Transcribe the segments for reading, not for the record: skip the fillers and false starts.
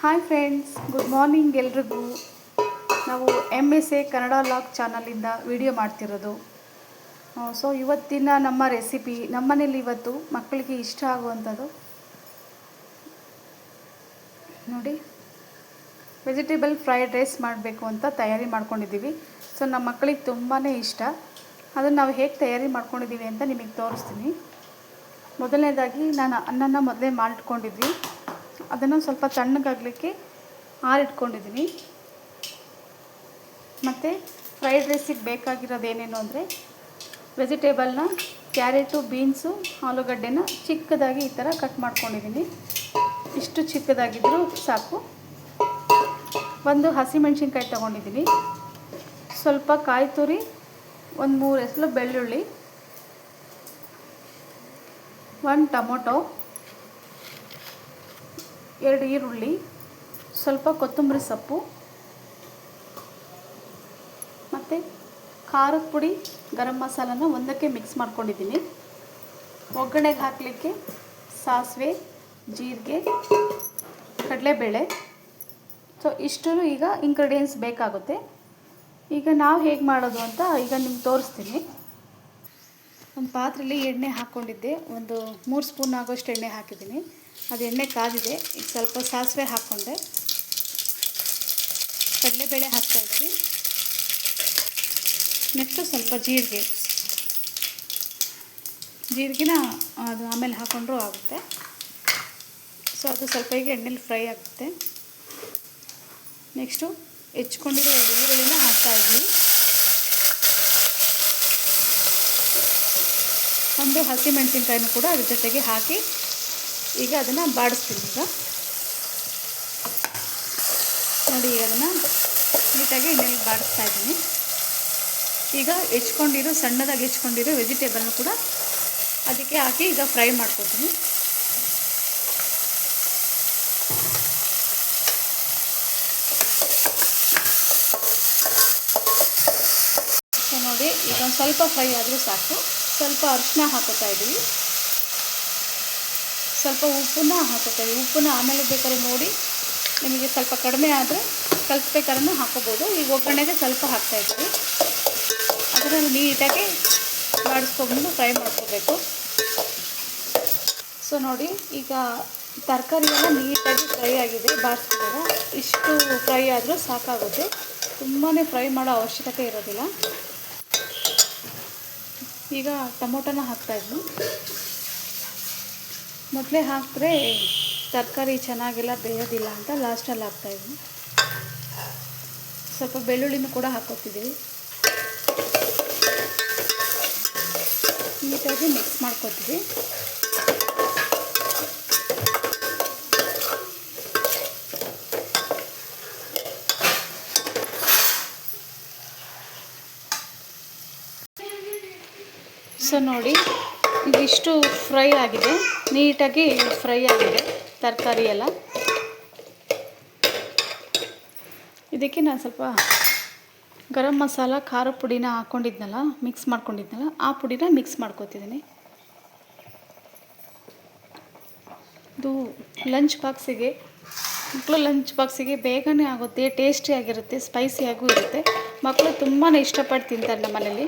Hi friends, good morning ಎಲ್ರಿಗೂ. ನಾವು MSA Kannada log ಚಾನಲಿಂದ video ಮಾಡ್ತಿರೋದು. ಸೊ ಇವತ್ತಿನ ನಮ್ಮ ರೆಸಿಪಿ, ನಮ್ಮನೇಲಿ ಇವತ್ತು ಮಕ್ಕಳಿಗೆ ಇಷ್ಟ ಆಗುವಂಥದ್ದು ನೋಡಿ, ವೆಜಿಟೇಬಲ್ ಫ್ರೈಡ್ ರೈಸ್ ಮಾಡಬೇಕು ಅಂತ ತಯಾರಿ ಮಾಡ್ಕೊಂಡಿದ್ದೀವಿ. ಸೊ ನಮ್ಮ ಮಕ್ಕಳಿಗೆ ತುಂಬಾ ಇಷ್ಟ. ಅದನ್ನು ನಾವು ಹೇಗೆ ತಯಾರಿ ಮಾಡ್ಕೊಂಡಿದ್ದೀವಿ ಅಂತ ನಿಮಗೆ ತೋರಿಸ್ತೀನಿ. ಮೊದಲನೇದಾಗಿ ನಾನು ಅನ್ನನ ಮೊದಲೇ ಮಾಡಿಟ್ಕೊಂಡಿದ್ವಿ. ಅದನ್ನು ಸ್ವಲ್ಪ ತಣ್ಣಗಾಗಲಿಕ್ಕೆ ಆರಿಟ್ಕೊಂಡಿದ್ದೀನಿ. ಮತ್ತು ಫ್ರೈಡ್ ರೈಸಿಗೆ ಬೇಕಾಗಿರೋದು ಏನೇನು ಅಂದರೆ, ವೆಜಿಟೇಬಲ್ನ ಕ್ಯಾರೆಟು, ಬೀನ್ಸು, ಆಲೂಗಡ್ಡೆನ ಚಿಕ್ಕದಾಗಿ ಈ ಥರ ಕಟ್ ಮಾಡ್ಕೊಂಡಿದ್ದೀನಿ. ಇಷ್ಟು ಚಿಕ್ಕದಾಗಿದ್ದರೂ ಸಾಕು. ಒಂದು ಹಸಿಮೆಣ್ಸಿನ್ಕಾಯಿ ತೊಗೊಂಡಿದ್ದೀನಿ, ಸ್ವಲ್ಪ ಕಾಯಿ ತುರಿ, ಒಂದು 3 ಎಸಳು ಬೆಳ್ಳುಳ್ಳಿ, 1 ಟೊಮೊಟೊ, 2 ಈರುಳ್ಳಿ, ಸ್ವಲ್ಪ ಕೊತ್ತಂಬರಿ ಸೊಪ್ಪು, ಮತ್ತು ಖಾರದ ಪುಡಿ, ಗರಂ ಮಸಾಲನ ಒಂದಕ್ಕೆ ಮಿಕ್ಸ್ ಮಾಡ್ಕೊಂಡಿದ್ದೀನಿ. ಒಗ್ಗರಣೆಗೆ ಹಾಕಲಿಕ್ಕೆ ಸಾಸಿವೆ, ಜೀರಿಗೆ, ಕಡಲೆಬೇಳೆ. ಸೊ ಇಷ್ಟು ಈಗ ಇಂಗ್ರೀಡಿಯೆಂಟ್ಸ್ ಬೇಕಾಗುತ್ತೆ. ಈಗ ನಾವು ಹೇಗೆ ಮಾಡೋದು ಅಂತ ಈಗ ನಿಮ್ಗೆ ತೋರಿಸ್ತೀನಿ. ಒಂದು ಪಾತ್ರೆಯಲ್ಲಿ ಎಣ್ಣೆ ಹಾಕ್ಕೊಂಡಿದ್ದೆ, ಒಂದು 3 ಸ್ಪೂನ್ ಆಗೋಷ್ಟು ಎಣ್ಣೆ ಹಾಕಿದ್ದೀನಿ. ಅದು ಎಣ್ಣೆ ಕಾದಿದೆ. ಈಗ ಸ್ವಲ್ಪ ಸಾಸಿವೆ ಹಾಕ್ಕೊಂಡೆ, ಕಡಲೆಬೇಳೆ ಹಾಕ್ತಾಯಿದ್ವಿ. ನೆಕ್ಸ್ಟು ಸ್ವಲ್ಪ ಜೀರಿಗೆನ ಅದು ಆಮೇಲೆ ಹಾಕ್ಕೊಂಡ್ರೂ ಆಗುತ್ತೆ. ಸೊ ಅದು ಸ್ವಲ್ಪ ಈಗ ಎಣ್ಣೆಲಿ ಫ್ರೈ ಆಗುತ್ತೆ. ನೆಕ್ಸ್ಟು ಹೆಚ್ಕೊಂಡಿರೋ 2 ಈರುಳ್ಳಿನ ಹಾಕ್ತಾಯಿದ್ವಿ. ಒಂದು ಹಸಿಮೆಣಸಿನ್ಕಾಯಿನೂ ಕೂಡ ಅದ್ರ ಜೊತೆಗೆ ಹಾಕಿ ಈಗ ಅದನ್ನು ಬಾಡಿಸ್ತೀನಿ. ಈಗ ನೋಡಿ, ಅದನ್ನು ನೀಟಾಗಿ ಎಣ್ಣೆಲಿ ಬಾಡಿಸ್ತಾ ಇದ್ದೀನಿ. ಈಗ ಸಣ್ಣದಾಗಿ ಹೆಚ್ಕೊಂಡಿರೋ ವೆಜಿಟೇಬಲ್ನ ಕೂಡ ಅದಕ್ಕೆ ಹಾಕಿ ಈಗ ಫ್ರೈ ಮಾಡ್ಕೊತೀನಿ. ಸೊ ನೋಡಿ, ಈಗ ಒಂದು ಸ್ವಲ್ಪ ಫ್ರೈ ಆದರೂ ಸಾಕು. ಸ್ವಲ್ಪ ಅರಿಶಿನ ಹಾಕೋತಾ ಇದ್ದೀವಿ, ಸ್ವಲ್ಪ ಉಪ್ಪನ್ನ ಹಾಕೋತಾ ಇದ್ದೀವಿ. ಉಪ್ಪನ್ನ ಆಮೇಲೆ ಬೇಕಾದ್ರೆ ನೋಡಿ, ನಿಮಗೆ ಸ್ವಲ್ಪ ಕಡಿಮೆ ಆದರೆ ಕಲಿಸ್ಬೇಕಾದ್ರೂ ಹಾಕೋಬೋದು. ಈಗ ಒಗ್ಗರಣೆಗೆ ಸ್ವಲ್ಪ ಹಾಕ್ತಾಯಿದ್ದೀವಿ. ಅದನ್ನು ನೀಟಾಗಿ ಬಾಡಿಸ್ಕೊಂಡು ಫ್ರೈ ಮಾಡ್ಕೋಬೇಕು. ಸೊ ನೋಡಿ, ಈಗ ತರಕಾರಿ ಎಲ್ಲ ನೀಟಾಗಿ ಫ್ರೈ ಆಗಿದೆ. ಬಾಡಿಸ್ಕೊಂಡಾಗ ಇಷ್ಟು ಫ್ರೈ ಆದರೂ ಸಾಕಾಗುತ್ತೆ. ತುಂಬಾ ಫ್ರೈ ಮಾಡೋ ಅವಶ್ಯಕತೆ ಇರೋದಿಲ್ಲ. ಈಗ ಟೊಮೊಟೊನ ಹಾಕ್ತಾಯಿದ್ವಿ. ಮೊದಲೇ ಹಾಕಿದ್ರೆ ತರಕಾರಿ ಚೆನ್ನಾಗೆಲ್ಲ ಬೇಯೋದಿಲ್ಲ ಅಂತ ಲಾಸ್ಟಲ್ಲಿ ಹಾಕ್ತಾಯಿದ್ವಿ. ಸ್ವಲ್ಪ ಬೆಳ್ಳುಳ್ಳಿನೂ ಕೂಡ ಹಾಕ್ಕೊತಿದ್ದೀವಿ. ನೀಟಾಗಿ ಮಿಕ್ಸ್ ಮಾಡ್ಕೊತೀವಿ. ಸೊ ನೋಡಿ, ಇದಿಷ್ಟು ಫ್ರೈ ಆಗಿದೆ, ನೀಟಾಗಿ ಫ್ರೈ ಆಗಿದೆ ತರಕಾರಿ ಎಲ್ಲ. ಇದಕ್ಕೆ ನಾನು ಸ್ವಲ್ಪ ಗರಂ ಮಸಾಲ, ಖಾರ ಪುಡಿನ ಮಿಕ್ಸ್ ಮಾಡ್ಕೊಂಡಿದ್ನಲ್ಲ, ಆ ಪುಡಿನ ಮಿಕ್ಸ್ ಮಾಡ್ಕೊತಿದ್ದೀನಿ. ಇದು ಮಕ್ಕಳು ಲಂಚ್ ಬಾಕ್ಸಿಗೆ ಬೇಗನೆ ಆಗುತ್ತೆ, ಟೇಸ್ಟಿಯಾಗಿರುತ್ತೆ, ಸ್ಪೈಸಿಯಾಗೂ ಇರುತ್ತೆ. ಮಕ್ಕಳು ತುಂಬಾ ಇಷ್ಟಪಟ್ಟು ತಿಂತಾರೆ ನಮ್ಮ ಮನೇಲಿ.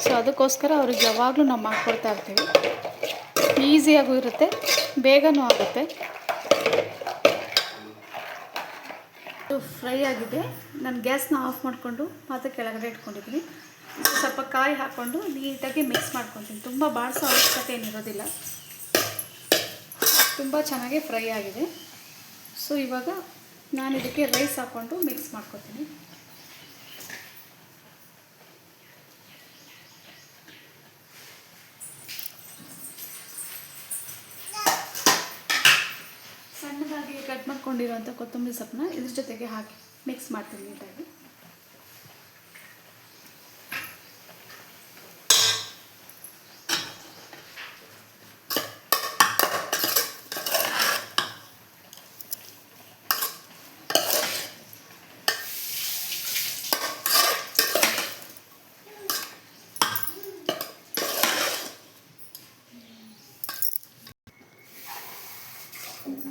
ಸೊ ಅದಕ್ಕೋಸ್ಕರ ಅವ್ರಿಗೆ ಯಾವಾಗಲೂ ನಾವು ಮಾಡ್ಕೊಡ್ತಾ ಇರ್ತೀವಿ. ಈಸಿಯಾಗೂ ಇರುತ್ತೆ, ಬೇಗನೂ ಆಗುತ್ತೆ. ಫ್ರೈ ಆಗಿದೆ. ನಾನು ಗ್ಯಾಸ್ನ ಆಫ್ ಮಾಡಿಕೊಂಡು ಪಾತ್ರೆ ಕೆಳಗಡೆ ಇಟ್ಕೊಂಡಿದ್ದೀನಿ. ಸ್ವಲ್ಪ ಕಾಯಿ ಹಾಕ್ಕೊಂಡು ನೀಟಾಗಿ ಮಿಕ್ಸ್ ಮಾಡ್ಕೊತೀನಿ. ತುಂಬ ಬಾಡಿಸೋ ಅವಶ್ಯಕತೆ ಏನಿರೋದಿಲ್ಲ, ತುಂಬ ಚೆನ್ನಾಗಿ ಫ್ರೈ ಆಗಿದೆ. ಸೊ ಇವಾಗ ನಾನು ಇದಕ್ಕೆ ರೈಸ್ ಹಾಕ್ಕೊಂಡು ಮಿಕ್ಸ್ ಮಾಡ್ಕೊತೀನಿ. ಸಣ್ಣದಾಗಿ ಕಟ್ ಮಾಡ್ಕೊಂಡಿರೋಂಥ ಕೊತ್ತಂಬರಿ ಸೊಪ್ಪನ್ನ ಇದ್ರ ಜೊತೆಗೆ ಹಾಕಿ ಮಿಕ್ಸ್ ಮಾಡ್ತೀನಿ ನೀಟಾಗಿ.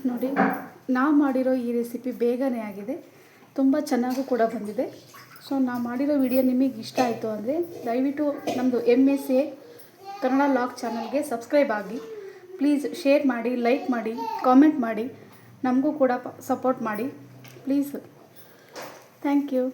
ನೋಡಿ, ನಾವು ಮಾಡಿರೋ ಈ ರೆಸಿಪಿ ಬೇಗನೆ ಆಗಿದೆ, ತುಂಬ ಚೆನ್ನಾಗೂ ಕೂಡ ಬಂದಿದೆ. ಸೊ ನಾವು ಮಾಡಿರೋ ವಿಡಿಯೋ ನಿಮಗೆ ಇಷ್ಟ ಆಯಿತು ಅಂದರೆ ದಯವಿಟ್ಟು ನಮ್ಮದು MSA ಕನ್ನಡ ಲಾಗ್ ಚಾನಲ್ಗೆ ಸಬ್ಸ್ಕ್ರೈಬ್ ಆಗಿ. ಪ್ಲೀಸ್ ಶೇರ್ ಮಾಡಿ, ಲೈಕ್ ಮಾಡಿ, ಕಾಮೆಂಟ್ ಮಾಡಿ, ನಮಗೂ ಕೂಡ ಸಪೋರ್ಟ್ ಮಾಡಿ ಪ್ಲೀಸ್. Thank you.